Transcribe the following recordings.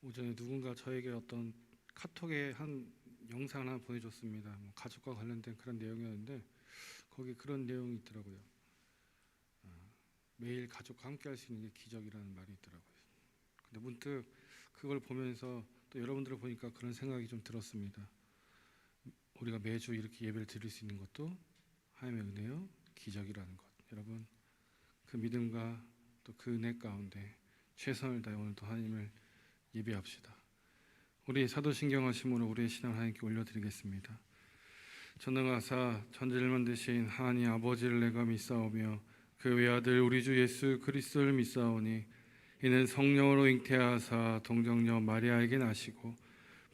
오전에 누군가 저에게 어떤 카톡에 한 영상을 하나 보내줬습니다. 가족과 관련된 그런 내용이었는데 거기 그런 내용이 있더라고요. 매일 가족과 함께 할 수 있는 게 기적이라는 말이 있더라고요. 근데 문득 그걸 보면서 또 여러분들을 보니까 그런 생각이 좀 들었습니다. 우리가 매주 이렇게 예배를 드릴 수 있는 것도 하나님의 은혜요, 기적이라는 것. 여러분, 그 믿음과 또 그 은혜 가운데 최선을 다해 오늘도 하나님을 예배합시다. 우리 사도신경하심으로 우리의 신앙을 하나님께 올려드리겠습니다. 전능하사 천지를 만드신 하나님 아버지를 내가 믿사오며 그 외아들 우리 주 예수 그리스도를 믿사오니 이는 성령으로 잉태하사 동정녀 마리아에게 나시고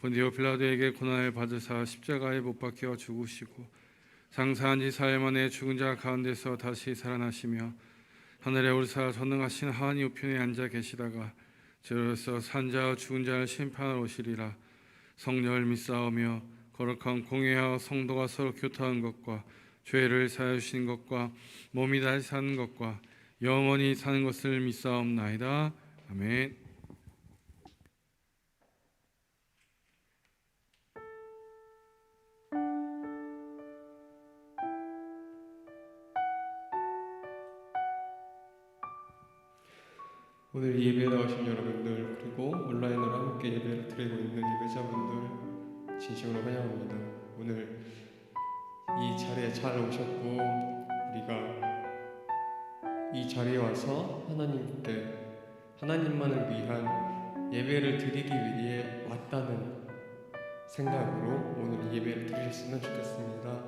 본디오 빌라도에게 고난을 받으사 십자가에 못 박혀 죽으시고 장사한 지 사흘 만에 죽은 자 가운데서 다시 살아나시며 하늘에 오르사 전능하신 하나님 우편에 앉아 계시다가 저로서 산자와 죽은 자를 심판하러 오시리라. 성령을 믿사오며 거룩한 공회하여 성도가 서로 교통한 것과 죄를 사하여 주신 것과 몸이 다시 사는 것과 영원히 사는 것을 믿사옵나이다. 아멘. 오늘 이 예배에 나오신 여러분들 그리고 온라인으로 함께 예배를 드리고 있는 예배자분들 진심으로 환영합니다. 오늘 이 자리에 잘 오셨고 우리가 이 자리에 와서 하나님만을 위한 예배를 드리기 위해 왔다는 생각으로 오늘 이 예배를 드리셨으면 좋겠습니다.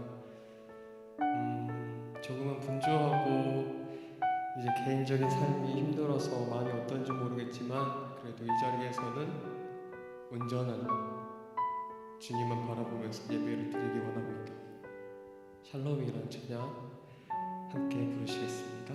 조금은 분주하고 이제 개인적인 삶이 힘들어서 마음이 어떤지 모르겠지만 그래도 이 자리에서는 온전한 주님만 바라보면서 예배를 드리기 원합니다. 샬롬이라는 찬양 함께 부르시겠습니다.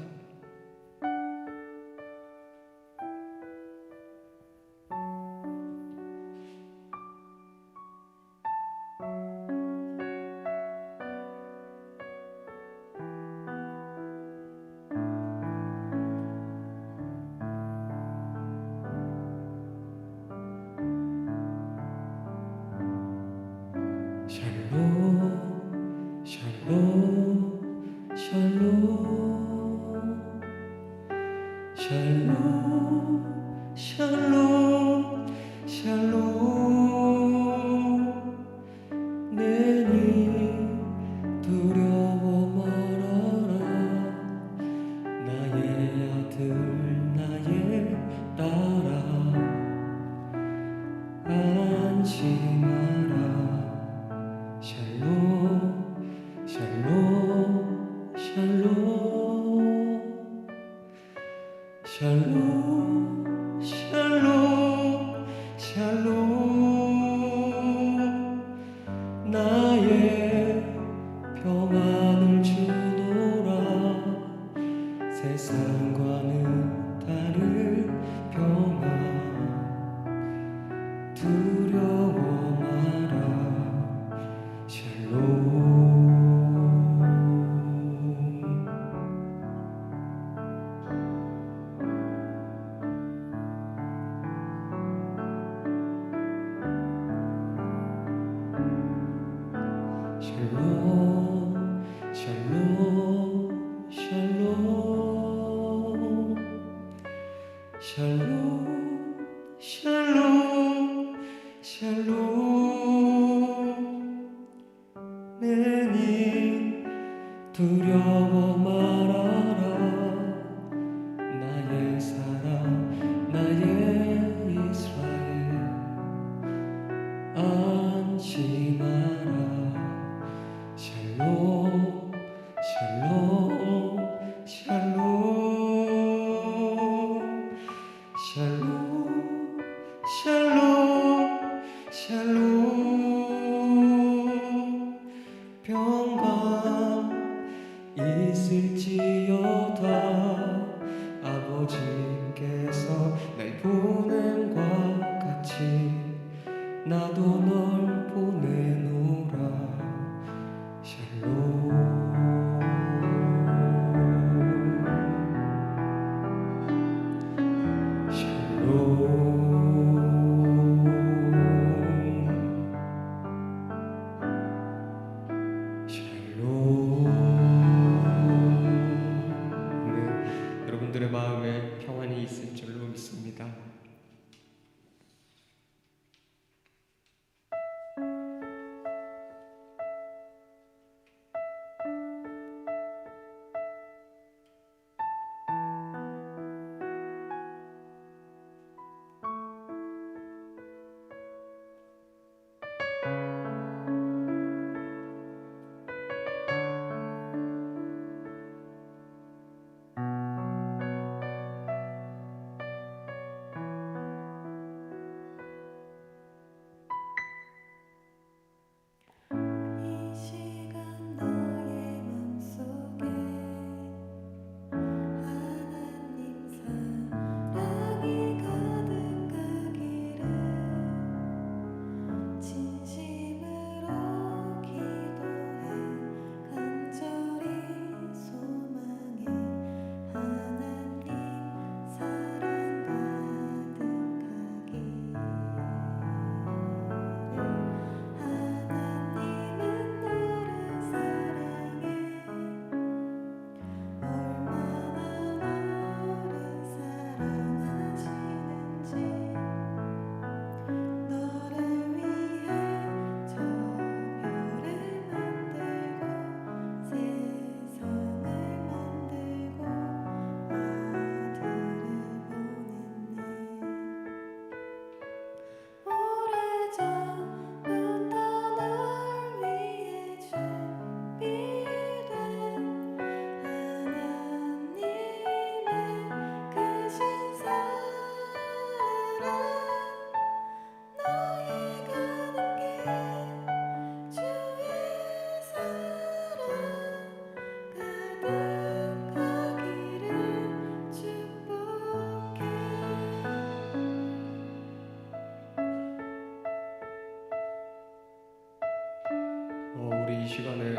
두려워 말아라 나의 사랑 나의 이스라엘 안심하라 샬롬 샬롬 샬롬 샬롬 샬롬 샬롬 평강 있을지어다 아버지께서 날 보냄과 같이 나도 널 보내노라 샬롬 샬롬 시간에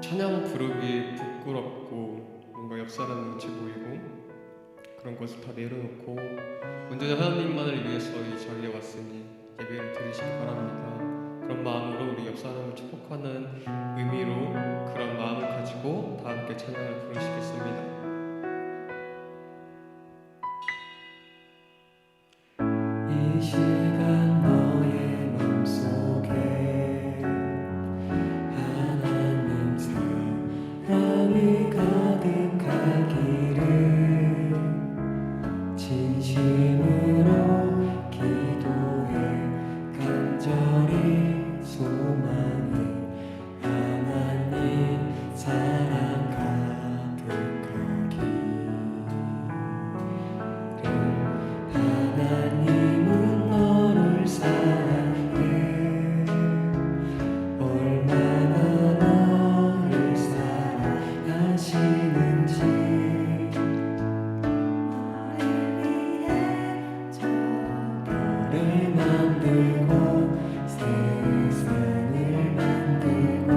찬양 부르기 부끄럽고 뭔가 옆 사람 눈치 보이고 그런 것을 다 내려놓고 온전히 하나님만을 위해서 이 자리에 왔으니 예배를 드리시기 바랍니다. 그런 마음으로 우리 옆 사람을 축복하는 의미로 그런 마음을 가지고 다 함께 찬양을 부르시겠습니다. 이 시간 너의 맘속에 하나님 사랑이 가득하기를 진심으로 기도해 간절히 소망해 하나님 사랑 가득하기를 하나님은 너를 사랑해 얼마나 너를 사랑하시는지 너를 만들고 세상을 만들고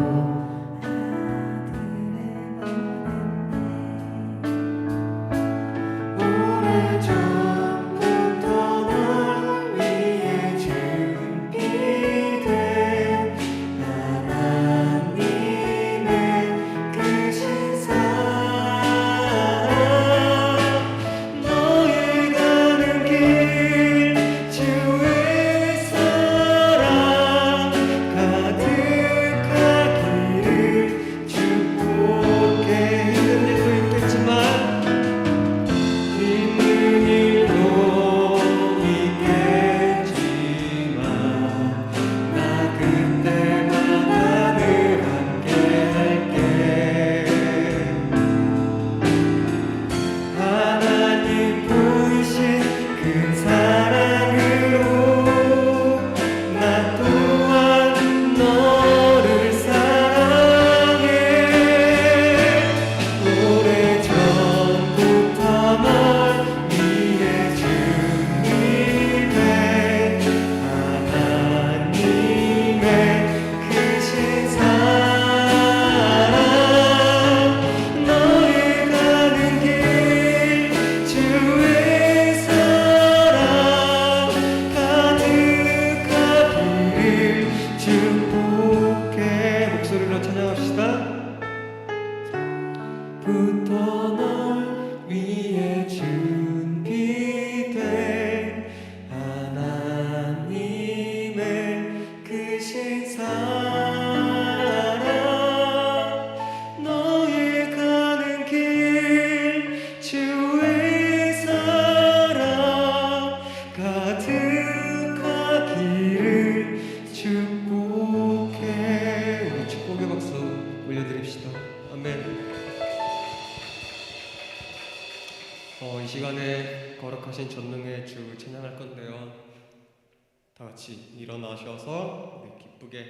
오래전부터 널 위해 준비된 하나님의 크신 사랑 너의 가는 길 주의 사랑 가득하기를 축복해. 힘든 일도 있겠지만 힘든 일도 있겠지만 나 그때마다 늘 함께 할게. 하나님 보이신 그 사랑으로 나 또한 너를 사랑해 오래전부터 널 위해 준비된 하나님의 크신 사랑 너의 가는 길 주의 사랑 가득하기를 축복해. 목소리로 찬양합시다. 부터 널 위해 준비된 하나님의 크신 사랑 너의 가는 길 주의 사랑 가득하기를 축복해. 우리 축복의 박수 올려드립시다. 아멘. 이 시간에 거룩하신 전능의 주 찬양할 건데요. 다 같이 일어나셔서 우리 기쁘게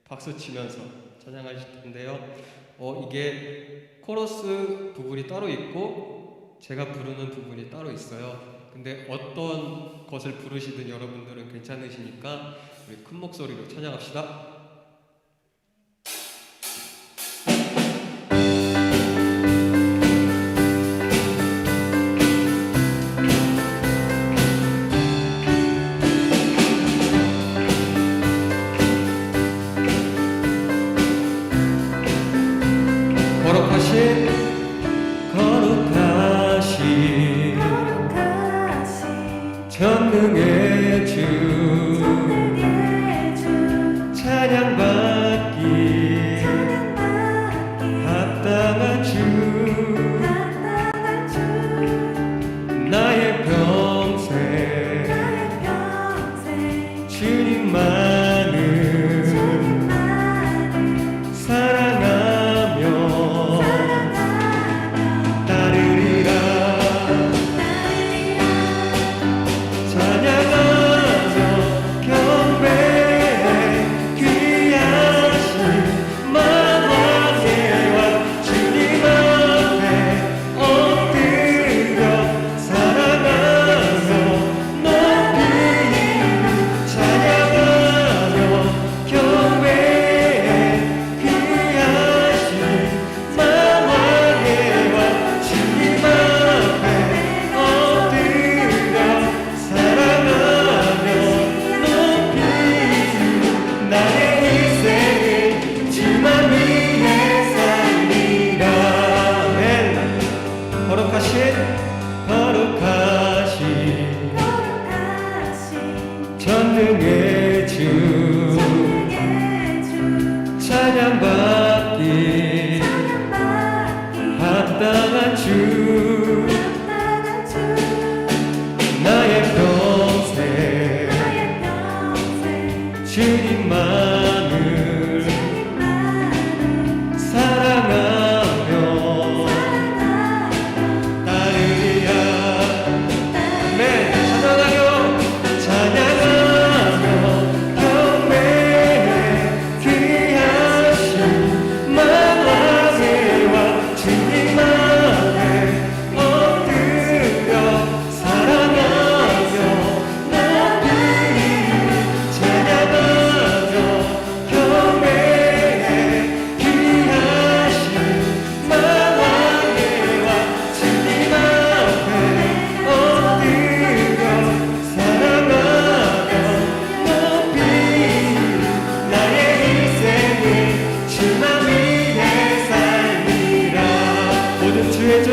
박수 치면서 찬양하실 텐데요. 이게 코러스 부분이 따로 있고 제가 부르는 부분이 따로 있어요. 근데 어떤 것을 부르시든 여러분들은 괜찮으시니까 우리 큰 목소리로 찬양합시다. 거룩하신 전능의 주 찬양 찬양받기 합당한 주 나의 평생 주님만을 사랑하며 따르리라. 네, 찬양하며 경배해 귀하신 만왕의 왕 주님만을 엎드려 사랑하며 높이 찬양하며 경배해 귀하신 만왕의 왕 주님 앞에 엎드려 사랑하며 높이 나의 인생을 주만 위해 살리라. 모든 주의 주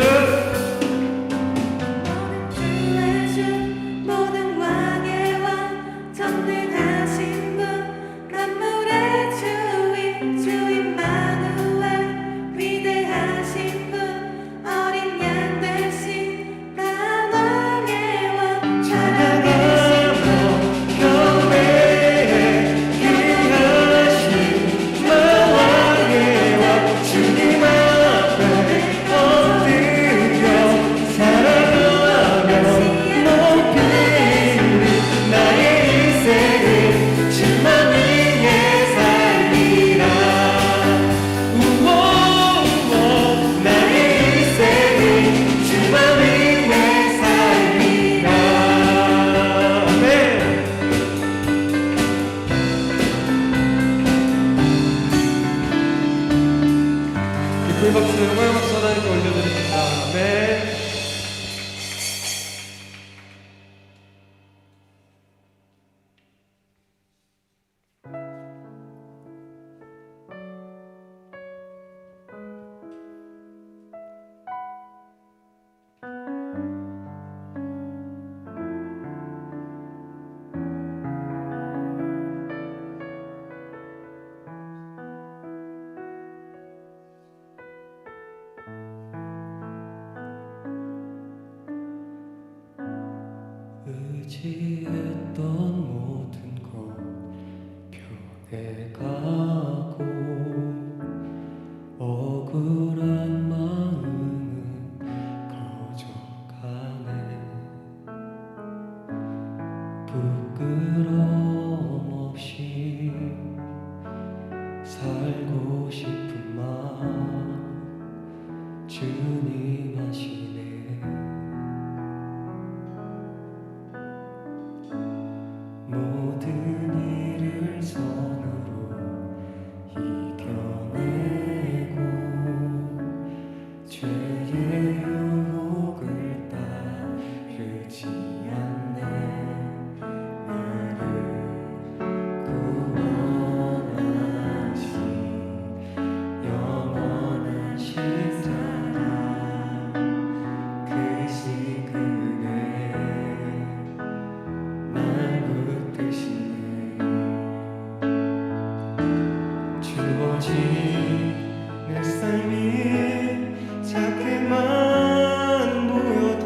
모든 왕의 왕 전능하신 분 만물의 주인 임마누엘 위대하신 분 어린 양 대신 만왕의 왕 찬양하며 경배해 귀하신 만왕의 왕 주님 앞에 엎드려 사랑하며 높이 나의 인생을 주만 위해 살리라. 우오 나의 인생을 주만 위해 살리라. 아멘. 기쁨의 박수, 영광의 박수 하나님께 올려드립니다. 아멘. 의지했던 모든 것 변해가고 억울한 마음은 커져가네. 부끄러움 없이 살고 싶은 마음 주님 하시네. 모든 일을 선으로 이겨내고 죄의 유혹을 따르지 않네. 나를 구원하신 영원하신 사랑 크신 그네 날 붙드시네. 주어진 내 삶이 작게만 보여도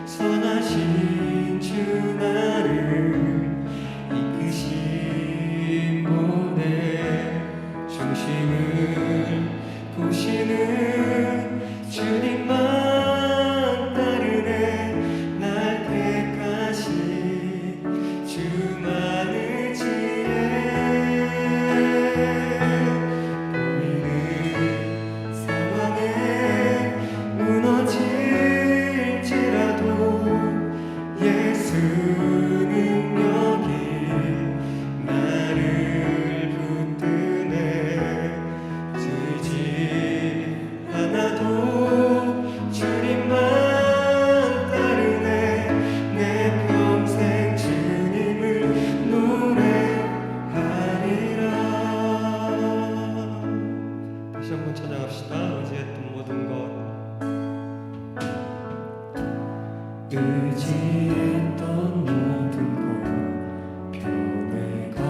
선하신 주 나를 이끄신 분의 중심을 보시는 주님만 따르네. 날 택하신 주만의 지혜 보이는 상황에 무너질지라도 예수 능력이 나를 붙드네. 지지 않아도 주님만 따르네. 내 평생 주님을 노래하리라. 다시 한번 찬양합시다. 의지했던 모든 것 의지했던 모든 것 변해가고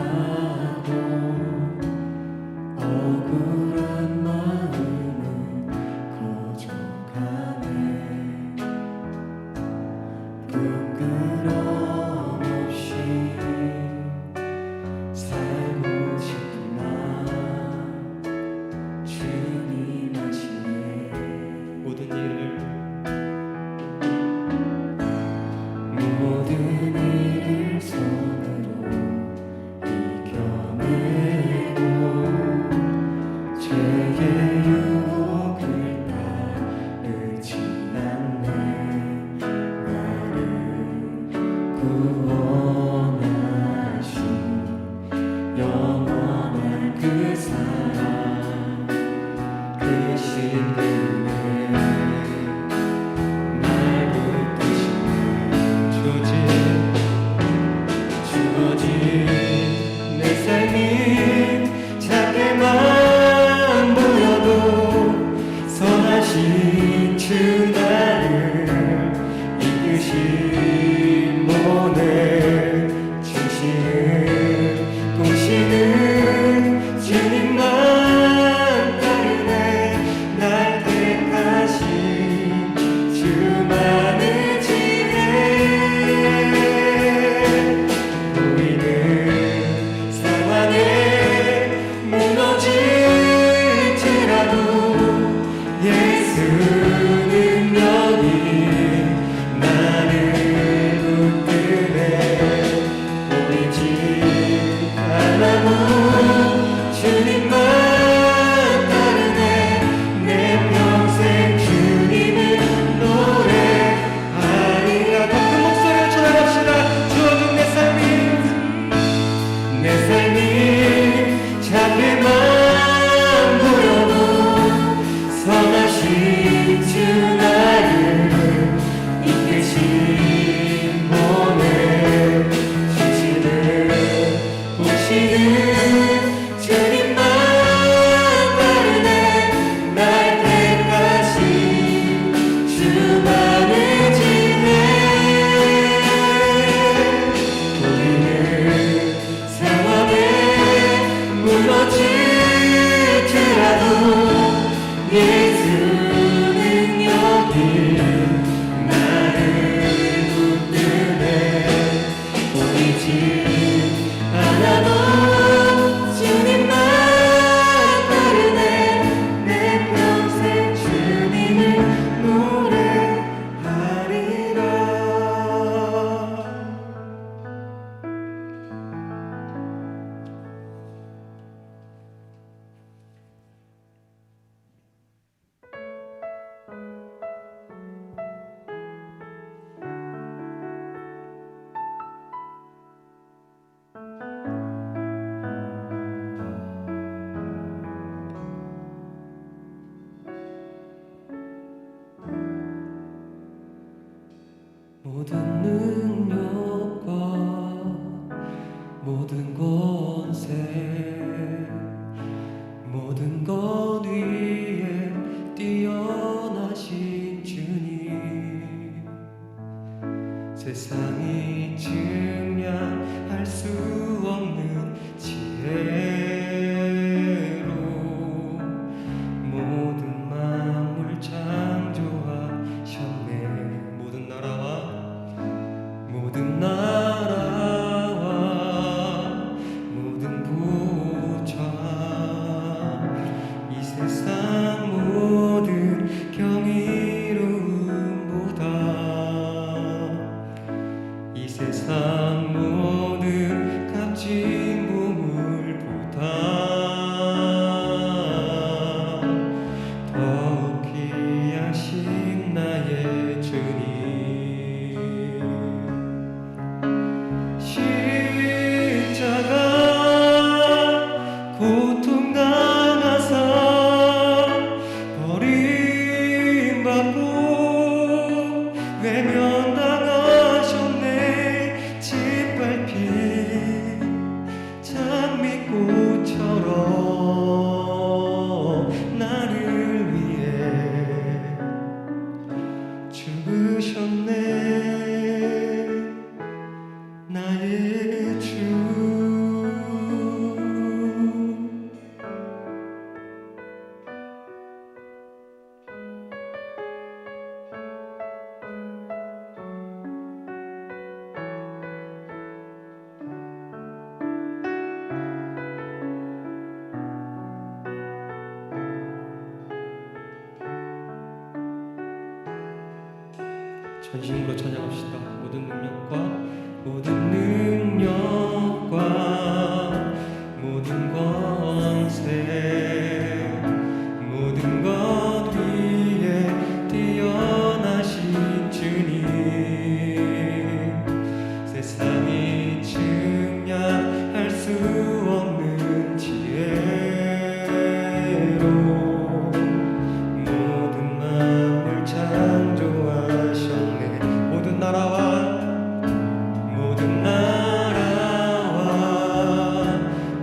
모든 능력과 모든 권세 모든 것 위에 뛰어나신 주님 세상이 증량할 수 없는 지혜로 모든 만물 창조하셨네 모든 나라와 모든 부처 이 세상 모든 경이로움보다 이 세상 모든 값진 보물보다 더욱 귀하신 나의 주님 십자가 고통 당하사 버림받고 외면당하셨네 짓밟힌 장미꽃처럼 나를 위해 죽으셨네 나의 주 전심으로 찬양합시다. 모든 능력과 모든 권세 모든 것 위에 뛰어나신 주님 세상이 증량할 수 없는 지혜로 모든 만물 창조하셨네 모든 나라와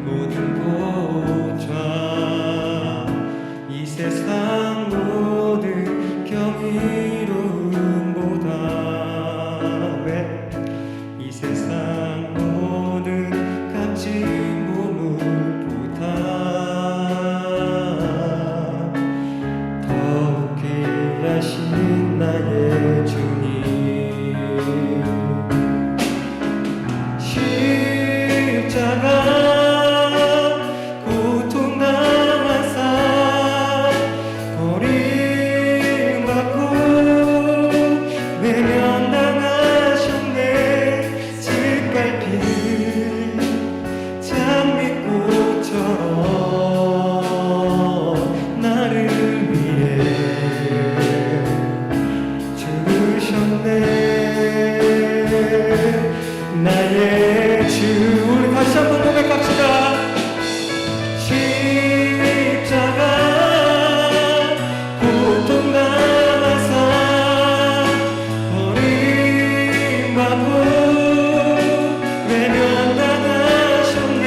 모든 보좌 이 세상 모든 경이로움보다 왜 이 세상 모든 값진 보물보다 더욱 귀하신 나의 주님 십자가 고통 당하사 버림받고 외면당하셨네 짓밟힌 장미꽃처럼 나를 위해 죽으셨네 나의 주 우리 다시 한번 고백합시다 십자가 고통 당하사 버림받고 외면당하셨네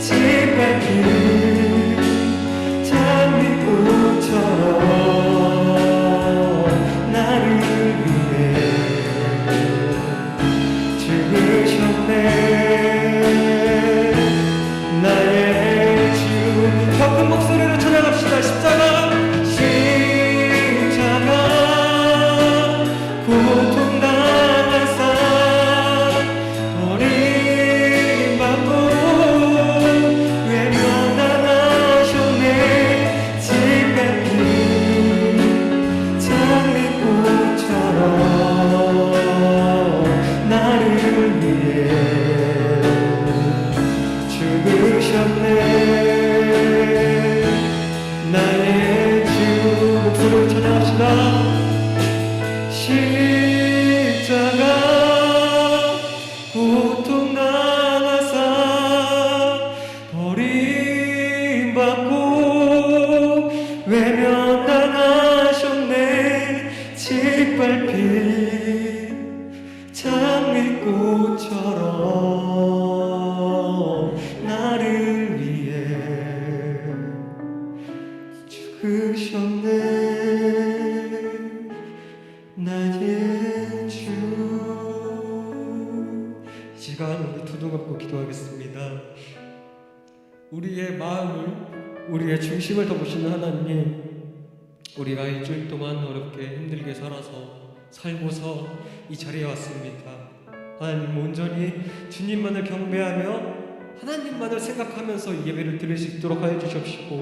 짓밟힌 장미꽃처럼 나를 위해 죽으셨네 나의 주 더 큰 목소리로 찬양합시다 십자가 고통 당하사 버림받고 외면당하셨네 짓밟힌 장미꽃처럼 나를 위해 죽으셨네 나의 주 목소리로 찬양합시다 십자가 고통 당하사 버림받고 외면당하셨네 짓밟힌 우리의 마음을, 우리의 중심을 더 보시는 하나님, 우리가 일주일 동안 어렵게 힘들게 살고서 이 자리에 왔습니다. 하나님, 온전히 주님만을 경배하며 하나님만을 생각하면서 이 예배를 드릴 수 있도록 하여 주십시오.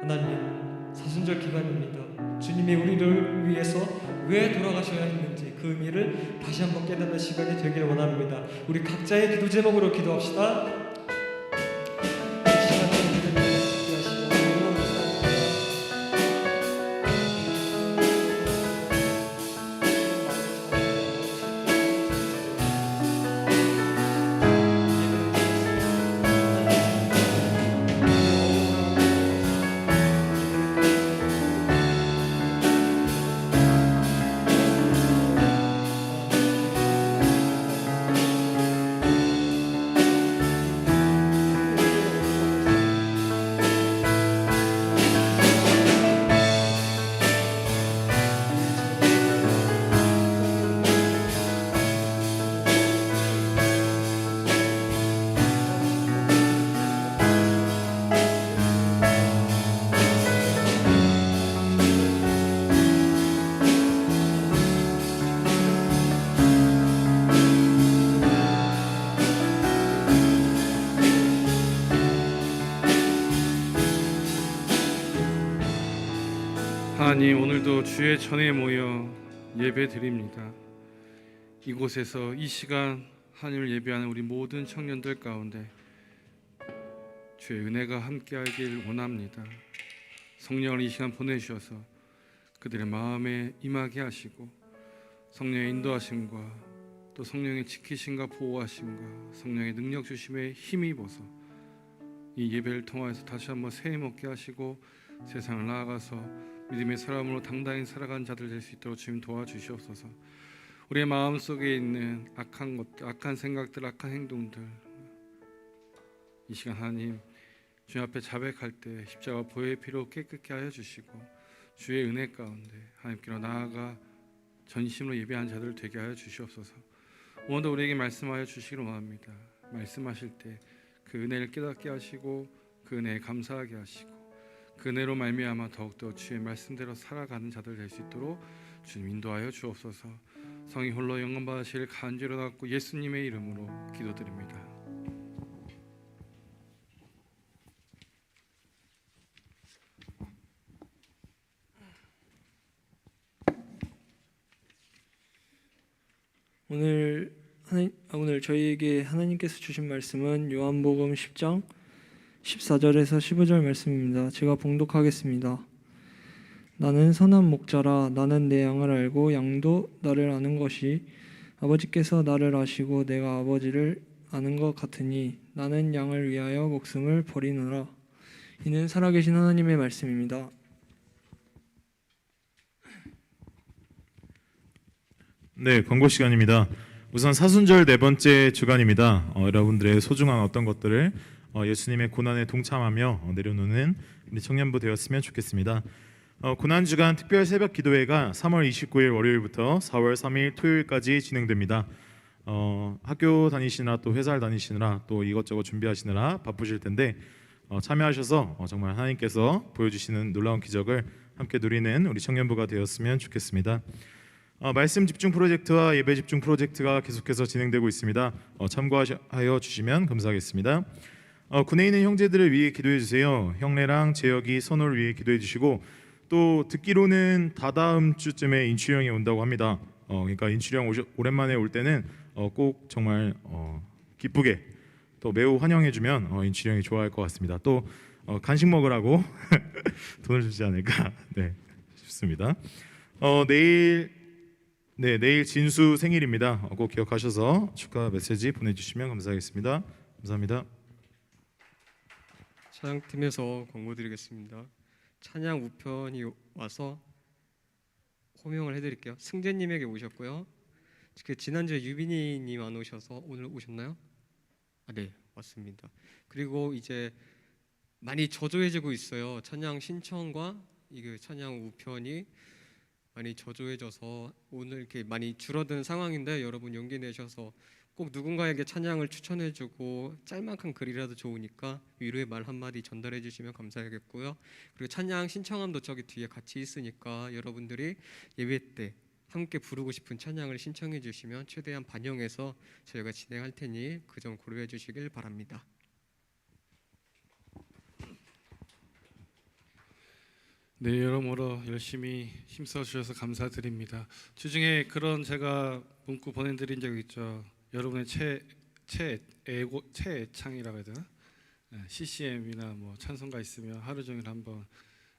하나님, 사순절 기간입니다. 주님이 우리를 위해서 왜 돌아가셔야 했는지 그 의미를 다시 한번 깨닫는 시간이 되기를 원합니다. 우리 각자의 기도 제목으로 기도합시다. 이 시간에 우리를 위하시고 하나님, 오늘도 주의 전에 모여 예배 드립니다. 이곳에서 이 시간 하나님을 예배하는 우리 모든 청년들 가운데 주의 은혜가 함께하길 원합니다. 성령을 이 시간 보내주셔서 그들의 마음에 임하게 하시고 성령의 인도하심과 또 성령의 지키심과 보호하심과 성령의 능력 주심에 힘입어서 이 예배를 통하여서 다시 한번 새해 먹게 하시고 세상을 나아가서 믿음의 사람으로 당당히 살아가는 자들 될 수 있도록 주님 도와주시옵소서. 우리의 마음속에 있는 악한 것들, 악한 생각들, 악한 행동들 이 시간 하나님 주님 앞에 자백할 때 십자가 보혈의 피로 깨끗게 하여 주시고 주의 은혜 가운데 하나님께로 나아가 전심으로 예배하는 자들 되게 하여 주시옵소서. 오늘도 우리에게 말씀하여 주시기를 원합니다. 말씀하실 때 그 은혜를 깨닫게 하시고 그 은혜에 감사하게 하시고 그 은혜로 말미암아 더욱더 주의 말씀대로 살아가는 자들 될 수 있도록 주님 인도하여 주옵소서. 성이 홀로 영광 받으실 간절히 받고 예수님의 이름으로 기도드립니다. 오늘 저희에게 하나님께서 주신 말씀은 요한복음 10장 14절에서 15절 말씀입니다. 제가 봉독하겠습니다. 나는 선한 목자라. 나는 내 양을 알고 양도 나를 아는 것이 아버지께서 나를 아시고 내가 아버지를 아는 것 같으니 나는 양을 위하여 목숨을 버리노라. 이는 살아계신 하나님의 말씀입니다. 네, 광고 시간입니다. 우선 사순절 네 번째 주간입니다. 여러분들의 소중한 어떤 것들을 예수님의 고난에 동참하며 내려놓는 우리 청년부 되었으면 좋겠습니다. 고난 주간 특별 새벽 기도회가 3월 29일 월요일부터 4월 3일 토요일까지 진행됩니다. 학교 다니시느라 또 회사를 다니시느라 또 이것저것 준비하시느라 바쁘실 텐데 참여하셔서 정말 하나님께서 보여주시는 놀라운 기적을 함께 누리는 우리 청년부가 되었으면 좋겠습니다. 말씀 집중 프로젝트와 예배 집중 프로젝트가 계속해서 진행되고 있습니다. 참고하여 주시면 감사하겠습니다. 군에 있는 형제들을 위해 기도해 주세요. 형래랑 재혁이, 선호를 위해 기도해 주시고 또 듣기로는 다다음 주쯤에 인출이 형이 온다고 합니다. 그러니까 인출이 형 오랜만에 올 때는 꼭 정말 기쁘게 또 매우 환영해 주면 인출이 형이 좋아할 것 같습니다. 또 간식 먹으라고 돈을 주지 않을까 싶습니다. 내일 진수 생일입니다. 꼭 기억하셔서 축하 메시지 보내주시면 감사하겠습니다. 감사합니다. 찬양팀에서 광고드리겠습니다. 찬양 우편이 와서 호명을 해드릴게요. 승재님에게 오셨고요. 지난주에 유빈이님 안 오셔서 오늘 오셨나요? 네, 왔습니다. 그리고 이제 많이 저조해지고 있어요. 찬양 신청과 이게 찬양 우편이 많이 저조해져서 오늘 이렇게 많이 줄어든 상황인데 여러분 용기 내셔서 꼭 누군가에게 찬양을 추천해주고 짤막한 글이라도 좋으니까 위로의 말 한마디 전달해주시면 감사하겠고요. 그리고 찬양 신청함도 저기 뒤에 같이 있으니까 여러분들이 예배 때 함께 부르고 싶은 찬양을 신청해 주시면 최대한 반영해서 저희가 진행할 테니 그 점 고려해 주시길 바랍니다. 네, 여러모로 열심히 힘써 주셔서 감사드립니다. 주중에 그런 제가 문구 보내드린 적 있죠. 여러분의 최애창이라고 해야 되나? CCM이나 뭐 찬송가 있으면 하루 종일 한번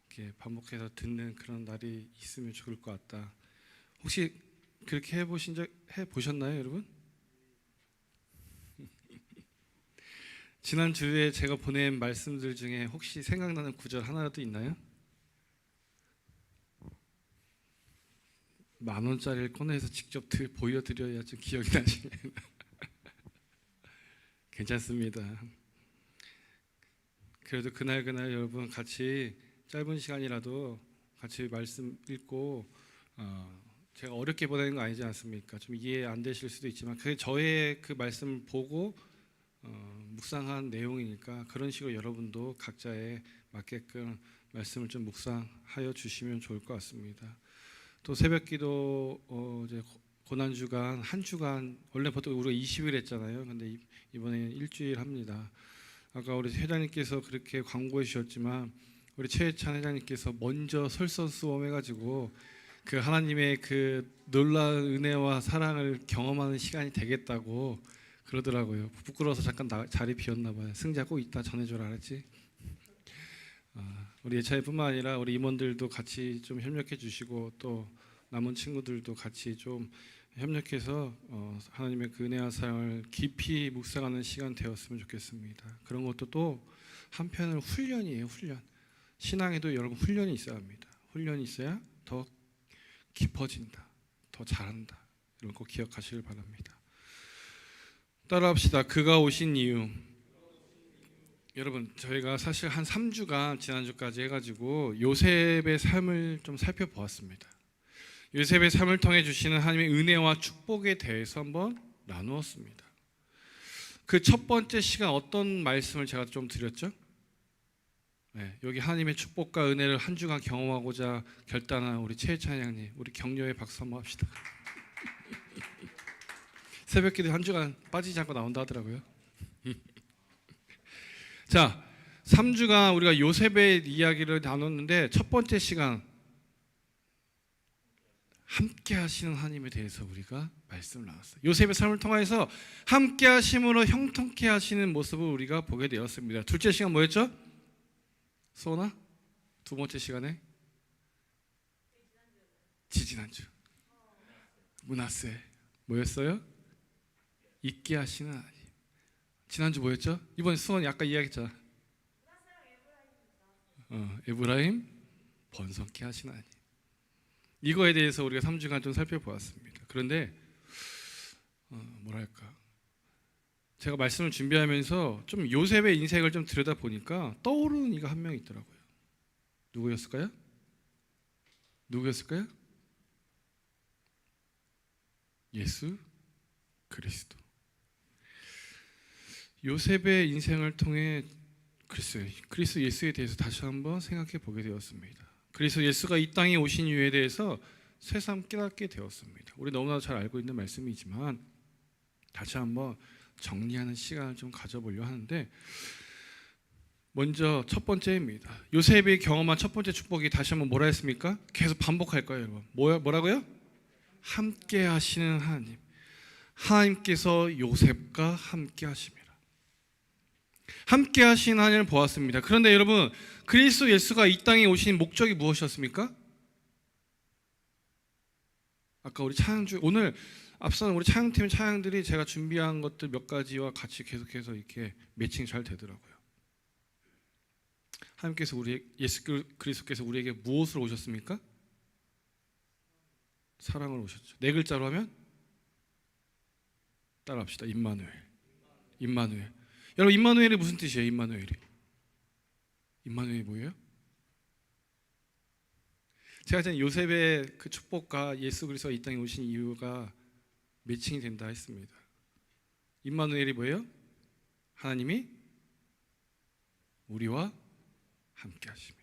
이렇게 반복해서 듣는 그런 날이 있으면 좋을 것 같다. 혹시 그렇게 해보셨나요, 여러분? 지난 주에 제가 보낸 말씀들 중에 혹시 생각나는 구절 하나라도 있나요? 10,000원짜리를 꺼내서 직접 보여드려야 좀 기억이 나시면 괜찮습니다. 그래도 그날 여러분 같이 짧은 시간이라도 같이 말씀 읽고 제가 어렵게 보내는 거 아니지 않습니까? 좀 이해 안 되실 수도 있지만 그게 저의 그 말씀을 보고 묵상한 내용이니까 그런 식으로 여러분도 각자에 맞게끔 말씀을 좀 묵상하여 주시면 좋을 것 같습니다. 또 새벽기도 이제 고난 주간 한 주간 원래 보통 우리가 20일 했잖아요. 근데 이번에 일주일 합니다. 아까 우리 회장님께서 그렇게 광고해 주셨지만 우리 최혜찬 회장님께서 먼저 솔선수범해가지고 그 하나님의 그 놀라운 은혜와 사랑을 경험하는 시간이 되겠다고 그러더라고요. 부끄러워서 잠깐 자리 비웠나 봐요. 승자 꼭 이따 전해줘라 알았지? 우리 예차이뿐만 아니라 우리 임원들도 같이 좀 협력해 주시고 또 남은 친구들도 같이 좀 협력해서 하나님의 그 은혜와 사랑을 깊이 묵상하는 시간 되었으면 좋겠습니다. 그런 것도 또 한편으로 훈련이에요. 훈련. 신앙에도 여러분 훈련이 있어야 합니다. 훈련이 있어야 더 깊어진다. 더 잘한다. 이런 거 기억하시길 바랍니다. 따라합시다. 그가 오신 이유. 여러분 저희가 사실 한 3주간 지난주까지 해가지고 요셉의 삶을 좀 살펴보았습니다. 요셉의 삶을 통해 주시는 하나님의 은혜와 축복에 대해서 한번 나누었습니다. 그 첫 번째 시간 어떤 말씀을 제가 좀 드렸죠? 네, 여기 하나님의 축복과 은혜를 한 주간 경험하고자 결단한 우리 최혜찬 양님, 우리 격려의 박수 한번 합시다. 새벽기도 한 주간 빠지지 않고 나온다 하더라고요. 자, 3주간 우리가 요셉의 이야기를 나눴는데 첫 번째 시간 함께 하시는 하나님에 대해서 우리가 말씀을 나눴어요. 요셉의 삶을 통해서 함께 하심으로 형통케 하시는 모습을 우리가 보게 되었습니다. 둘째 시간 뭐였죠? 소나? 두 번째 시간에 지지난주 므낫세 뭐였어요? 있게 하시는 하나님. 지난주 뭐였죠? 이번 수원 아까 이야기했잖아. 에브라임 번성케 하시는 하나님. 이거에 대해서 우리가 3주간 좀 살펴보았습니다. 그런데 뭐랄까 제가 말씀을 준비하면서 좀 요셉의 인생을 좀 들여다보니까 떠오르는 이가 한 명 있더라고요. 누구였을까요? 예수 그리스도. 요셉의 인생을 통해 그리스도 예수에 대해서 다시 한번 생각해 보게 되었습니다. 그래서 예수가 이 땅에 오신 이유에 대해서 새삼 깨닫게 되었습니다. 우리 너무나도 잘 알고 있는 말씀이지만 다시 한번 정리하는 시간을 좀 가져보려 하는데 먼저 첫 번째입니다. 요셉이 경험한 첫 번째 축복이 다시 한번 뭐라 했습니까? 계속 반복할 거예요, 여러분. 뭐라고요? 함께 하시는 하나님. 하나님께서 요셉과 함께 하십니다. 함께 하신 하나님을 보았습니다. 그런데 여러분 그리스도 예수가 이 땅에 오신 목적이 무엇이었습니까? 아까 우리 찬양주 오늘 앞선 우리 찬양팀 찬양들이 제가 준비한 것들 몇 가지와 같이 계속해서 이렇게 매칭 잘 되더라고요. 하나님께서 예수 그리스도께서 우리에게 무엇을 오셨습니까? 사랑을 오셨죠. 네 글자로 하면 따라합시다. 임마누엘. 여러분 임마누엘이 무슨 뜻이에요? 임마누엘이 뭐예요? 제가 전에 요셉의 그 축복과 예수 그리스도가 이 땅에 오신 이유가 매칭이 된다 했습니다. 임마누엘이 뭐예요? 하나님이 우리와 함께 하십니다.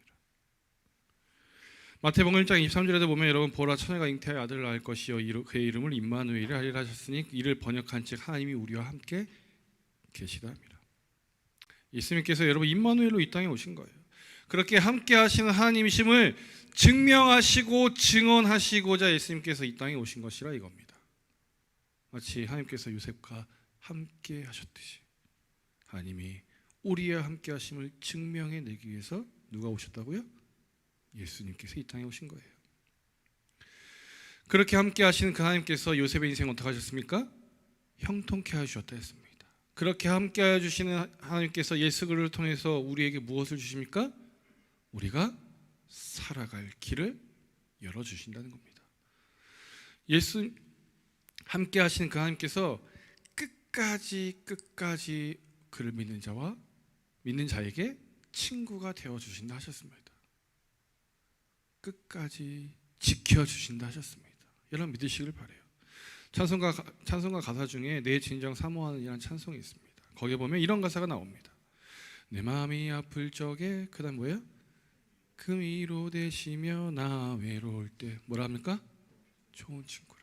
마태복음 1장 23절에도 보면 여러분 보라 처녀가 잉태하여 아들을 낳을 것이요 그의 이름을 임마누엘이라 하리라 하셨으니 이를 번역한즉 하나님이 우리와 함께 계시다 합니다. 예수님께서 여러분 임마누엘로 이 땅에 오신 거예요. 그렇게 함께 하시는 하나님이심을 증명하시고 증언하시고자 예수님께서 이 땅에 오신 것이라 이겁니다. 마치 하나님께서 요셉과 함께 하셨듯이 하나님이 우리와 함께 하심을 증명해내기 위해서 누가 오셨다고요? 예수님께서 이 땅에 오신 거예요. 그렇게 함께 하시는 그 하나님께서 요셉의 인생을 어떻게 하셨습니까? 형통케 하셨다 했습니다. 그렇게 함께 해주시는 하나님께서 예수 그리스도를 통해서 우리에게 무엇을 주십니까? 우리가 살아갈 길을 열어주신다는 겁니다. 예수 함께 하시는 그 하나님께서 끝까지 그를 믿는 자에게 친구가 되어주신다 하셨습니다. 끝까지 지켜주신다 하셨습니다. 여러분 믿으시길 바라요. 찬송가 가사 중에 내 진정 사모하는 이라는 찬송이 있습니다. 거기에 보면 이런 가사가 나옵니다. 내 마음이 아플 적에 그다음 뭐예요? 그 위로 되시며 나 외로울 때 뭐라 합니까? 좋은 친구라.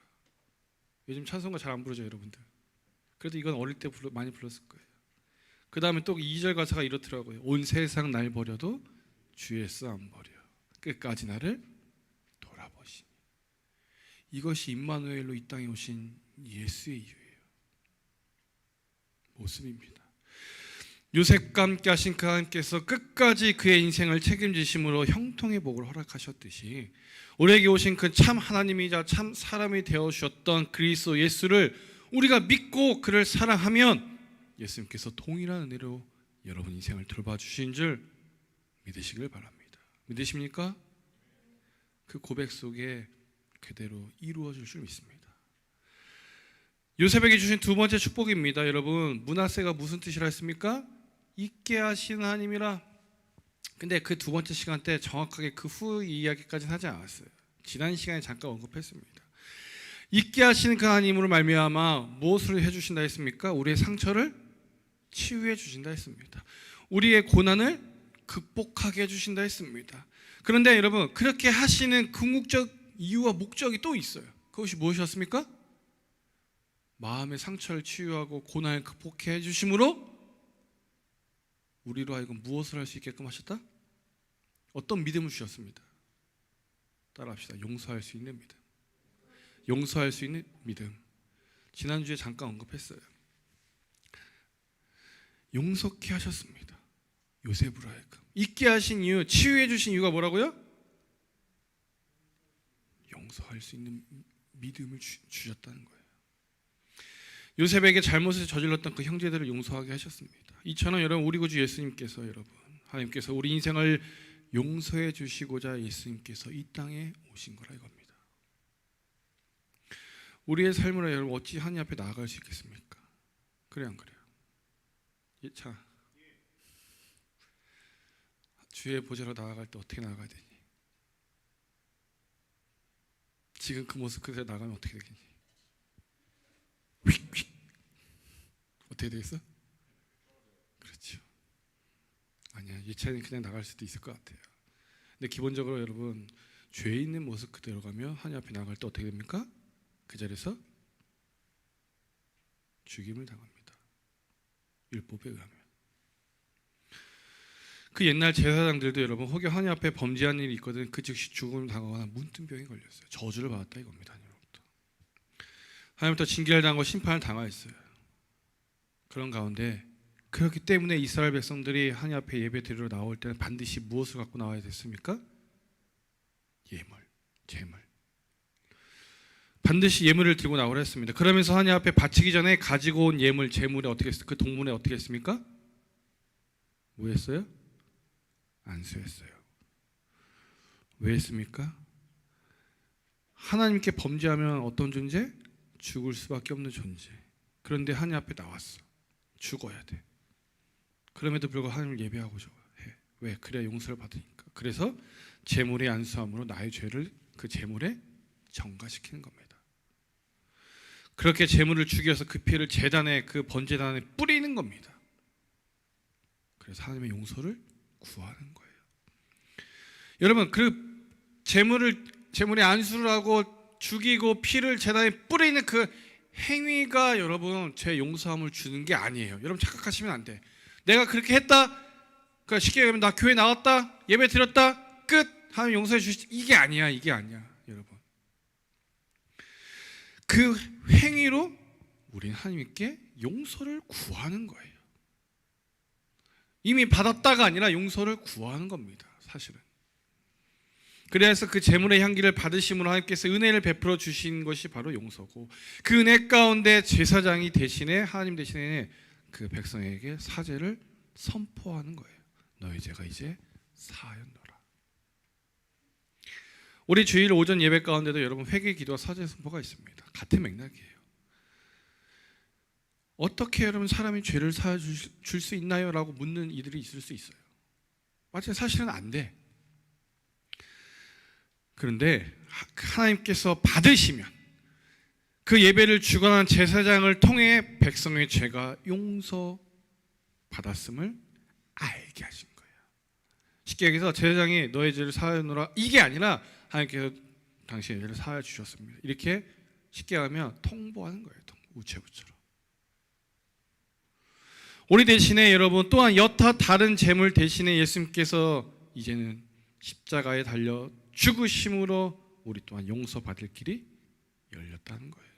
요즘 찬송가 잘 안 부르죠 여러분들. 그래도 이건 어릴 때 많이 불렀을 거예요. 그 다음에 또 2절 가사가 이렇더라고요. 온 세상 날 버려도 주의 안 버려 끝까지 나를 돌아보시니. 이것이 임마누엘로 이 땅에 오신 예수의 이유예요. 모습입니다. 요셉과 함께 하신 그 하나님께서 끝까지 그의 인생을 책임지심으로 형통의 복을 허락하셨듯이 우리에게 오신 그 참 하나님이자 참 사람이 되어주셨던 그리스도 예수를 우리가 믿고 그를 사랑하면 예수님께서 동일한 은혜로 여러분 인생을 돌봐주신 줄 믿으시길 바랍니다. 믿으십니까? 그 고백 속에 그대로 이루어질 줄 믿습니다. 요셉에게 주신 두 번째 축복입니다. 여러분 므낫세가 무슨 뜻이라 했습니까? 있게 하시는 하나님이라. 근데 그 두 번째 시간 때 정확하게 그 후 이야기까지는 하지 않았어요. 지난 시간에 잠깐 언급했습니다. 있게 하시는 그 하나님으로 말미암아 무엇을 해주신다 했습니까? 우리의 상처를 치유해 주신다 했습니다. 우리의 고난을 극복하게 해주신다 했습니다. 그런데 여러분 그렇게 하시는 궁극적 이유와 목적이 또 있어요. 그것이 무엇이었습니까? 마음의 상처를 치유하고 고난을 극복해 해주심으로 우리로 하여금 무엇을 할 수 있게끔 하셨다? 어떤 믿음을 주셨습니다. 따라합시다. 용서할 수 있는 믿음. 용서할 수 있는 믿음. 지난주에 잠깐 언급했어요. 용서케 하셨습니다. 요셉으로 하여금 있게 하신 이유, 치유해 주신 이유가 뭐라고요? 용서할 수 있는 믿음을 주셨다는 거예요. 요셉에게 잘못을 저질렀던 그 형제들을 용서하게 하셨습니다. 이처럼 여러분 우리 구주 예수님께서 여러분 하나님께서 우리 인생을 용서해 주시고자 예수님께서 이 땅에 오신 거라 이겁니다. 우리의 삶으로 여러분 어찌 하나님 앞에 나아갈 수 있겠습니까? 그래 안 그래요? 자, 주의 보좌로 나아갈 때 어떻게 나아가야 되니? 지금 그 모습 그대로 나가면 어떻게 되겠니? 휙휙 어떻게 되겠어? 그렇죠. 아니야, 이 차는 그냥 나갈 수도 있을 것 같아요. 근데 기본적으로 여러분 죄 있는 모습 그대로 가면 하나님 앞에 나갈 때 어떻게 됩니까? 그 자리에서 죽임을 당합니다. 율법에 의하면. 그 옛날 제사장들도 여러분 혹여 하나님 앞에 범죄한 일이 있거든 그 즉시 죽음을 당하거나 문둥병이 걸렸어요. 저주를 받았다 이겁니다. 하나님으로부터. 하나님부터 징계를 당하고 심판을 당하였어요. 그런 가운데 그렇기 때문에 이스라엘 백성들이 하나님 앞에 예배 드리러 나올 때는 반드시 무엇을 갖고 나와야 됐습니까? 예물, 제물. 반드시 예물을 들고 나오라 했습니다. 그러면서 하나님 앞에 바치기 전에 가지고 온 예물, 제물에 어떻게 그 동물에 어떻게 했습니까? 뭐 했어요? 안수했어요. 왜 했습니까? 하나님께 범죄하면 어떤 존재? 죽을 수밖에 없는 존재. 그런데 하나님 앞에 나왔어. 죽어야 돼. 그럼에도 불구하고 하나님을 예배하고 해. 왜? 그래야 용서를 받으니까. 그래서 제물의 안수함으로 나의 죄를 그 제물에 전가시키는 겁니다. 그렇게 제물을 죽여서 그 피를 제단에 그 번제단에 뿌리는 겁니다. 그래서 하나님의 용서를 구하는 거예요. 여러분 그 제물의 안수를 하고 죽이고 피를 제단에 뿌리는 그 행위가 여러분 제 용서함을 주는 게 아니에요. 여러분 착각하시면 안 돼. 내가 그렇게 했다. 그러니까 쉽게 얘기하면 나 교회 나왔다. 예배 드렸다. 끝. 하나님 용서해 주시. 이게 아니야. 이게 아니야. 여러분. 그 행위로 우리는 하나님께 용서를 구하는 거예요. 이미 받았다가 아니라 용서를 구하는 겁니다. 사실은. 그래서 그 제물의 향기를 받으심으로 하나님께서 은혜를 베풀어 주신 것이 바로 용서고, 그 은혜 가운데 제사장이 대신에 하나님 대신에 그 백성에게 사죄를 선포하는 거예요. 너희 죄가 이제 사하였노라. 우리 주일 오전 예배 가운데도 여러분 회개 기도와 사죄 선포가 있습니다. 같은 맥락이에요. 어떻게 여러분 사람이 죄를 사해 줄 수 있나요? 라고 묻는 이들이 있을 수 있어요. 마치 사실은 안 돼. 그런데 하나님께서 받으시면 그 예배를 주관한 제사장을 통해 백성의 죄가 용서받았음을 알게 하신 거예요. 쉽게 얘기해서 제사장이 너의 죄를 사하였노라 이게 아니라 하나님께서 당신의 죄를 사하여 주셨습니다. 이렇게 쉽게 하면 통보하는 거예요. 우체부처럼. 우리 대신에 여러분 또한 여타 다른 제물 대신에 예수님께서 이제는 십자가에 달려 죽으심으로 우리 또한 용서받을 길이 열렸다는 거예요.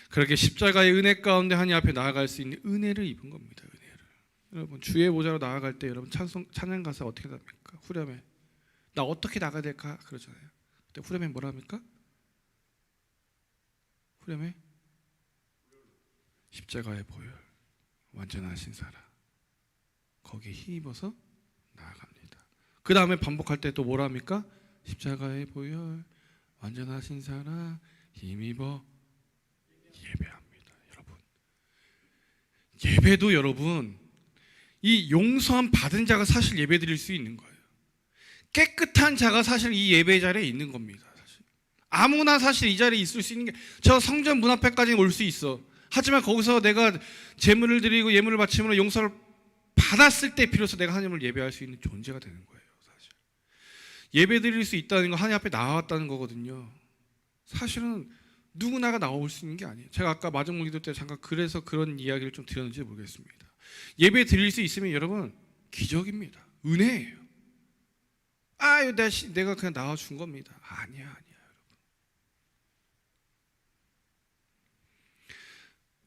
그렇게 십자가의 은혜 가운데 하나님 앞에 나아갈 수 있는 은혜를 입은 겁니다. 은혜를. 여러분 주의 보좌로 나아갈 때 여러분 찬양 가사 어떻게 합니까? 후렴에 나 어떻게 나가야 될까 그러잖아요. 그때 후렴에 뭐라 합니까? 후렴에 십자가의 보혈 완전하신 사랑 거기에 힘입어서 나아갑니다. 그 다음에 반복할 때 또 뭐라 합니까? 십자가의 보혈 완전하신 사랑 힘입어 예배합니다. 여러분 예배도 여러분 이 용서함 받은 자가 사실 예배 드릴 수 있는 거예요. 깨끗한 자가 사실 이 예배 자리에 있는 겁니다. 사실 아무나 사실 이 자리에 있을 수 있는 게 저 성전 문 앞에까지는 올 수 있어. 하지만 거기서 내가 제물을 드리고 예물을 바침으로 용서를 받았을 때 비로소 내가 하나님을 예배할 수 있는 존재가 되는 거예요. 사실 예배 드릴 수 있다는 건 하나님 앞에 나왔다는 거거든요. 사실은 누구나가 나올 수 있는 게 아니에요. 제가 아까 마지막 기도 때 잠깐 그래서 그런 이야기를 좀 드렸는지 모르겠습니다. 예배 드릴 수 있으면 여러분 기적입니다. 은혜예요. 내가 그냥 나와준 겁니다. 아니야.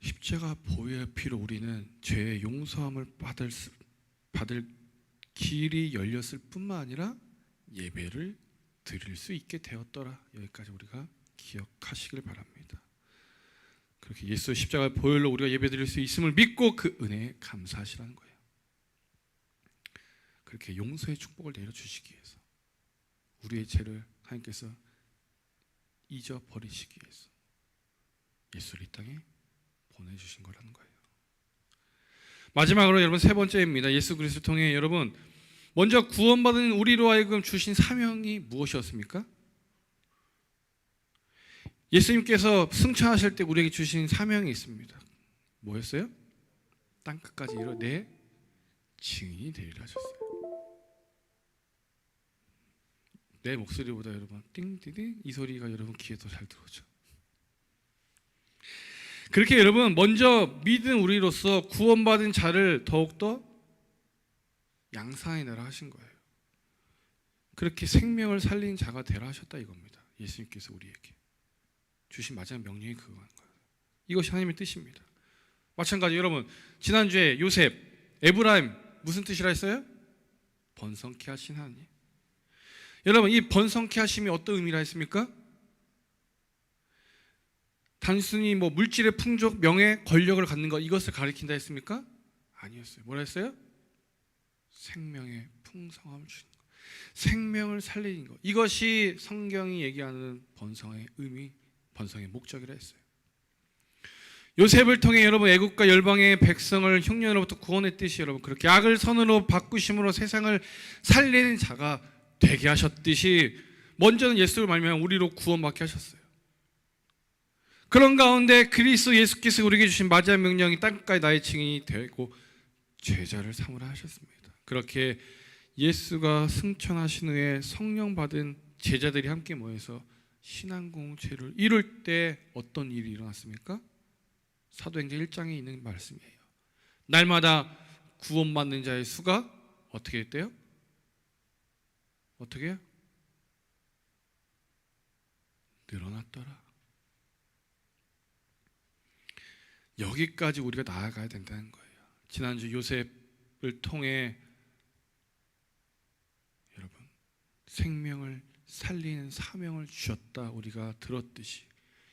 십자가 보혈의 피로 우리는 죄의 용서함을 받을 길이 열렸을 뿐만 아니라 예배를 드릴 수 있게 되었더라. 여기까지 우리가 기억하시길 바랍니다. 그렇게 예수의 십자가 보혈로 우리가 예배 드릴 수 있음을 믿고 그 은혜에 감사하시라는 거예요. 그렇게 용서의 축복을 내려주시기 위해서 우리의 죄를 하나님께서 잊어버리시기 위해서 예수를 이 땅에 보내주신 거라는 거예요. 마지막으로 여러분 세 번째입니다. 예수 그리스도를 통해 여러분 먼저 구원받은 우리로 하여금 주신 사명이 무엇이었습니까? 예수님께서 승천하실 때 우리에게 주신 사명이 있습니다. 뭐였어요? 땅끝까지 이르러 내 증인이 되리라 하셨어요. 내 목소리보다 여러분 띵띵띵 이 소리가 여러분 귀에 더 잘 들어오죠. 그렇게 여러분 먼저 믿은 우리로서 구원받은 자를 더욱더 양산해내라 하신 거예요. 그렇게 생명을 살린 자가 되라 하셨다 이겁니다. 예수님께서 우리에게 주신 마지막 명령이 그거인 거예요. 이것이 하나님의 뜻입니다. 마찬가지 여러분 지난주에 요셉, 에브라임 무슨 뜻이라 했어요? 번성케 하신 하나님. 여러분 이 번성케 하심이 어떤 의미라 했습니까? 단순히 뭐 물질의 풍족, 명예, 권력을 갖는 것 이것을 가리킨다 했습니까? 아니었어요. 뭐라 했어요? 생명의 풍성함을 주는 것, 생명을 살리는 것. 이것이 성경이 얘기하는 번성의 의미, 번성의 목적이라 했어요. 요셉을 통해 여러분 애국과 열방의 백성을 흉년으로부터 구원했듯이 여러분 그렇게 악을 선으로 바꾸심으로 세상을 살리는 자가 되게 하셨듯이 먼저는 예수를 말미암아 우리로 구원받게 하셨어요. 그런 가운데 그리스도 예수께서 우리에게 주신 마지막 명령이 땅끝까지 나의 증인이 되고 제자를 삼으라 하셨습니다. 그렇게 예수가 승천하신 후에 성령 받은 제자들이 함께 모여서 신앙 공동체를 이룰 때 어떤 일이 일어났습니까? 사도행전 1장에 있는 말씀이에요. 날마다 구원받는 자의 수가 어떻게 됐대요? 어떻게 해요? 늘어났더라. 여기까지 우리가 나아가야 된다는 거예요. 지난주 요셉을 통해 여러분 생명을 살리는 사명을 주셨다 우리가 들었듯이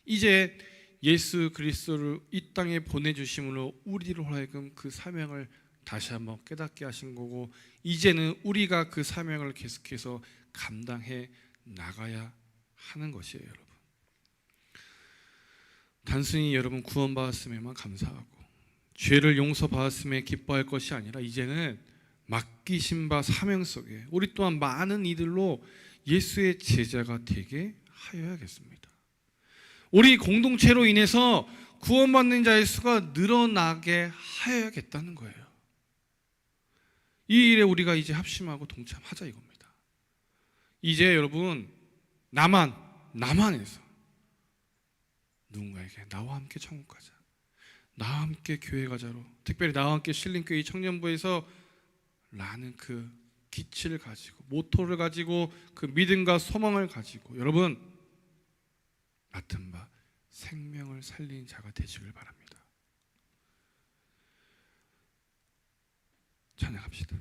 이제 예수 그리스도를 이 땅에 보내주심으로 우리로 하여금 그 사명을 다시 한번 깨닫게 하신 거고 이제는 우리가 그 사명을 계속해서 감당해 나가야 하는 것이에요. 여러분 단순히 여러분 구원받았음에만 감사하고 죄를 용서받았음에 기뻐할 것이 아니라 이제는 맡기신 바 사명 속에 우리 또한 많은 이들로 예수의 제자가 되게 하여야겠습니다. 우리 공동체로 인해서 구원받는 자의 수가 늘어나게 하여야겠다는 거예요. 이 일에 우리가 이제 합심하고 동참하자 이겁니다. 이제 여러분 남한에서 누군가에게 나와 함께 천국 가자, 나와 함께 교회 가자로, 특별히 나와 함께 신림교회 청년부에서 라는 그 기치를 가지고 모토를 가지고 그 믿음과 소망을 가지고 여러분 맡은 바 생명을 살리는 자가 되시길 바랍니다. 찬양합시다.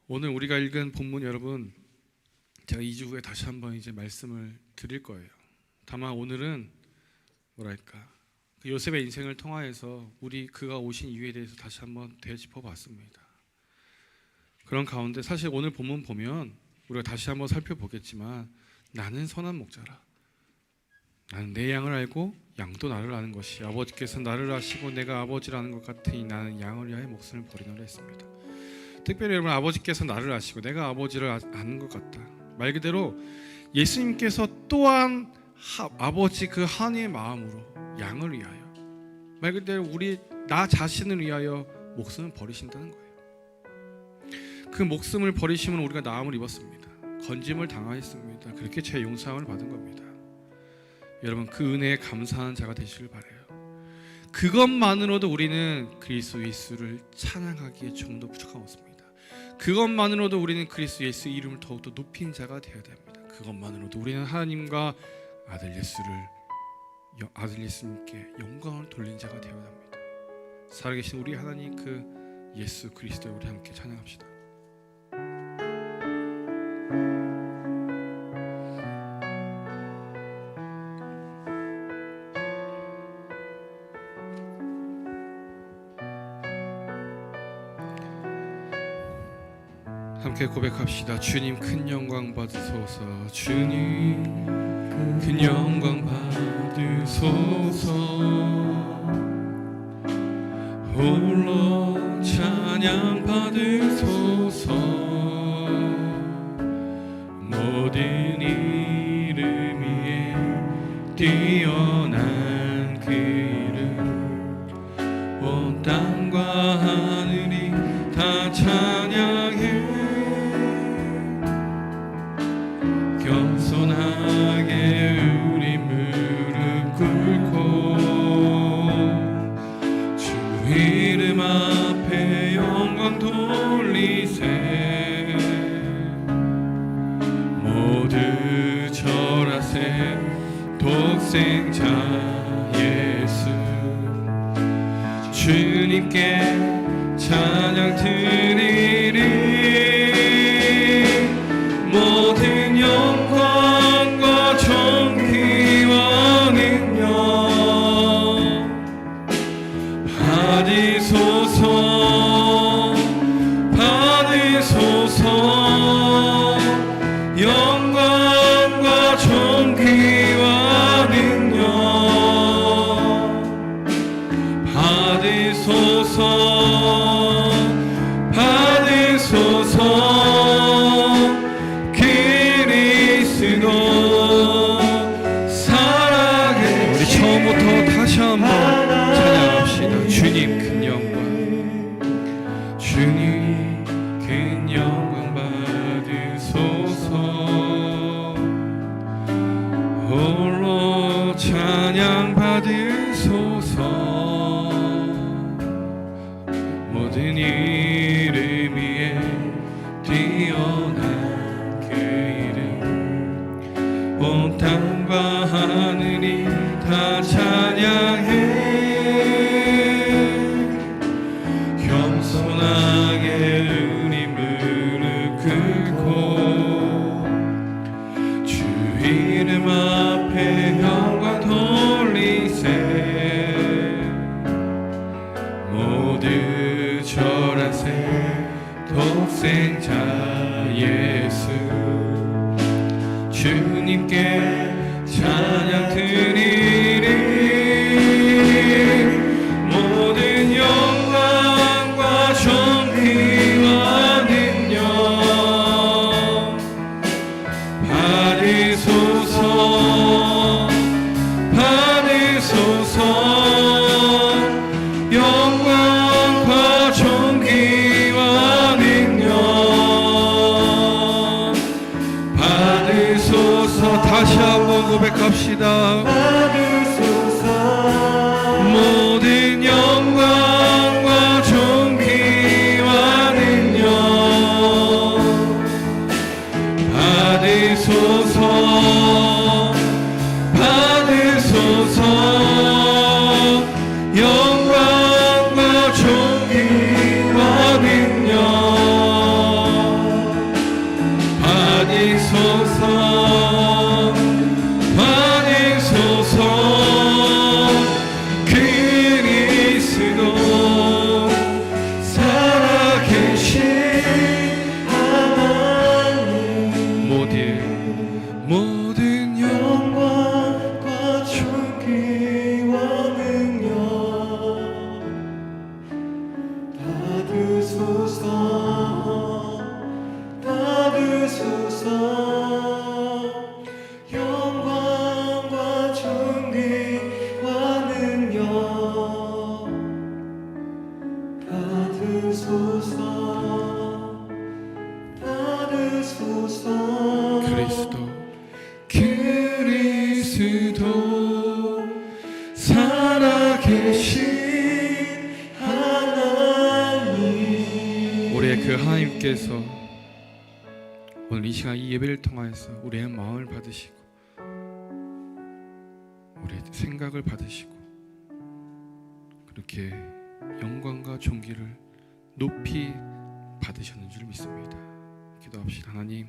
오늘 우리가 읽은 본문 여러분 제가 2주 후에 다시 한번 이제 말씀을 드릴 거예요. 다만 오늘은 뭐랄까 그 요셉의 인생을 통하여서 우리 그가 오신 이유에 대해서 다시 한번 되짚어봤습니다. 그런 가운데 사실 오늘 본문 보면 우리가 다시 한번 살펴보겠지만 나는 선한 목자라. 나는 내 양을 알고 양도 나를 아는 것이 아버지께서 나를 아시고 내가 아버지를 아는 것 같으니 나는 양을 위하여 목숨을 버리노라 했습니다. 특별히 여러분 아버지께서 나를 아시고 내가 아버지를 아는 것 같다. 말 그대로 예수님께서 또한 아버지 그 하나님의 마음으로 양을 위하여 말 그대로 나 자신을 위하여 목숨을 버리신다는 거예요. 그 목숨을 버리심은 우리가 나음을 입었습니다. 건짐을 당하였습니다. 그렇게 죄 용서함을 받은 겁니다. 여러분 그 은혜에 감사하는 자가 되시길 바라요. 그것만으로도 우리는 그리스도 예수를 찬양하기에 조금도 부족함 없습니다. 그것만으로도 우리는 그리스도 예수 이름을 더욱더 높인 자가 되어야 됩니다. 그것만으로도 우리는 하나님과 아들 예수님께 영광을 돌린 자가 되어야 합니다. 살아계신 우리 하나님 그 예수 그리스도를 우리 함께 찬양합시다. 함께 고백합시다. 주님 큰 영광 받으소서. 주님 큰 영광 받으소서. 홀로 찬양 받으소서. 모든 이름 위에 뛰어난 그 이름 온 땅과 하늘이 다 찬양해. 겸손하게 우리 무릎 꿇고 주 이름 앞에 영광 돌리세. 모두 절하세. 독생자 예수 주님께 찬양 드리리. 모든 영광과 존귀와 능력 받으소서. 받으소서. 영광과 존귀와 능력 받으소서. 받으소서. 독생자 예수 주님께 찬양 드리리 모든 영광과 존귀와 능력 받으소서 영광과 존귀와 능력 받으소서 다시 한번 고백합시다. 모든 영광과 존귀와 능력 받으소서 영광과 존귀와 능력 받으소서 그리스도 살아계신 하나님 모든 영광과 존귀와 능력 받으소서 영광과 존귀와 능력 받으소서 그리스도 살아계신 하나님 우리의 그 하나님께서 오늘 이 시간 이 예배를 통하여서 우리의 마음을 받으시고 우리의 생각을 받으시고 그렇게 영광과 존귀를 높이 받으셨는 줄 믿습니다. 기도합시다. 하나님,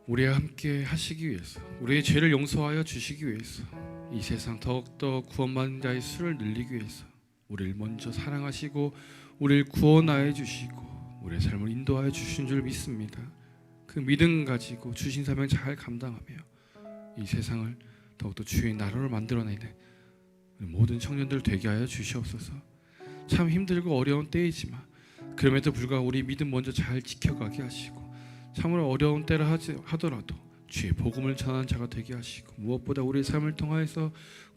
우리와 함께 하시기 위해서, 우리의 죄를 용서하여 주시기 위해서, 이 세상 더욱더 구원받는 자의 수를 늘리기 위해서 우리를 먼저 사랑하시고 우리를 구원하여 주시고 우리의 삶을 인도하여 주신 줄 믿습니다. 그 믿음 가지고 주신 사명 잘 감당하며 이 세상을 더욱더 주의 나라로 만들어내는 모든 청년들 되게 하여 주시옵소서. 참 힘들고 어려운 때이지만 그럼에도 불구하고 우리 믿음 먼저 잘 지켜가게 하시고 참으로 어려운 때라 하더라도 주의 복음을 전하는 자가 되게 하시고 무엇보다 우리의 삶을 통하여서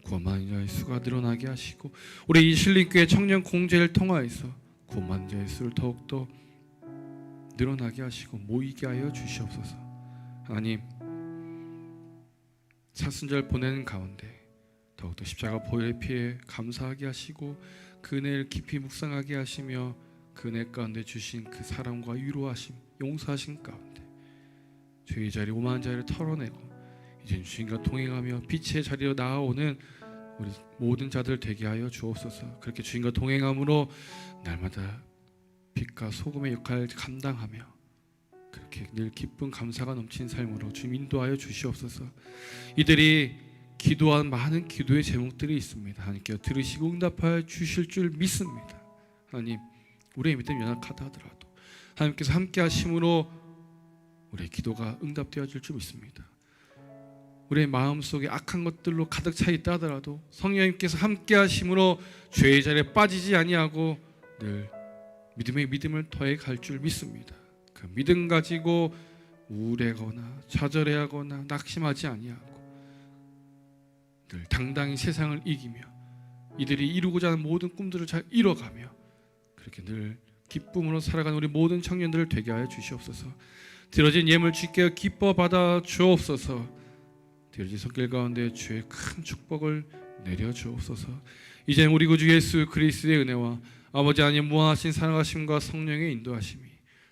구원받는 자의 수가 늘어나게 하시고 우리 이 신림교회 청년 공제를 통하여서 구원받는 자의 수를 더욱더 늘어나게 하시고 모이게 하여 주시옵소서. 하나님, 사순절 보내는 가운데 더욱더 십자가 보혈의 피에 감사하게 하시고 그 은혜를 깊이 묵상하게 하시며 그 은혜 가운데 주신 그 사랑과 위로하심, 용서하심 가운데 죄의 자리, 오만한 자리를 털어내고 이제 주님과 동행하며 빛의 자리로 나아오는 우리 모든 자들 되게 하여 주옵소서. 그렇게 주님과 동행함으로 날마다 빛과 소금의 역할을 감당하며 그렇게 늘 기쁨 감사가 넘치는 삶으로 주님 인도하여 주시옵소서. 이들이 기도한 많은 기도의 제목들이 있습니다. 하나님께서 들으시고 응답하여 주실 줄 믿습니다. 하나님, 우리의 믿음 연약하다 하더라도 하나님께서 함께 하심으로 우리의 기도가 응답되어질 줄 믿습니다. 우리의 마음속에 악한 것들로 가득 차 있다 하더라도 성령님께서 함께 하심으로 죄의 자리에 빠지지 아니하고 늘 믿음의 믿음을 더해 갈 줄 믿습니다. 그 믿음 가지고 우울해하거나 좌절해하거나 낙심하지 아니하고 늘 당당히 세상을 이기며 이들이 이루고자 하는 모든 꿈들을 잘 이뤄가며 그렇게 늘 기쁨으로 살아가는 우리 모든 청년들을 되게 하여 주시옵소서. 드려진 예물 주께 기뻐 받아 주옵소서. 드려진 손길 가운데 주의 큰 축복을 내려 주옵소서. 이제 우리 구주 예수 그리스도의 은혜와 아버지 하나님 무한하신 사랑하심과 성령의 인도하심이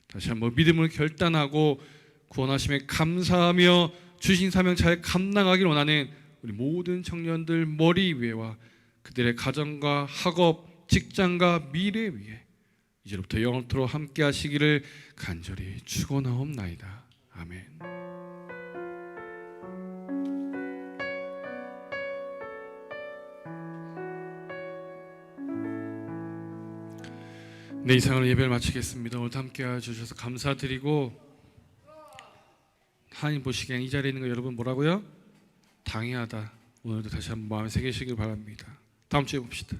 다시 한번 믿음을 결단하고 구원하심에 감사하며 주신 사명 잘 감당하길 원하는 우리 모든 청년들 머리 위에와 그들의 가정과 학업, 직장과 미래 위에 이제부터 영원토록 함께 하시기를 간절히 축원하옵나이다. 아멘. 네, 이상으로 예배를 마치겠습니다. 오늘도 함께 해주셔서 감사드리고, 하나님 보시기엔 이 자리에 있는 거 여러분 뭐라고요? 당연하다. 오늘도 다시 한번 마음에 새기시길 바랍니다. 다음 주에 봅시다.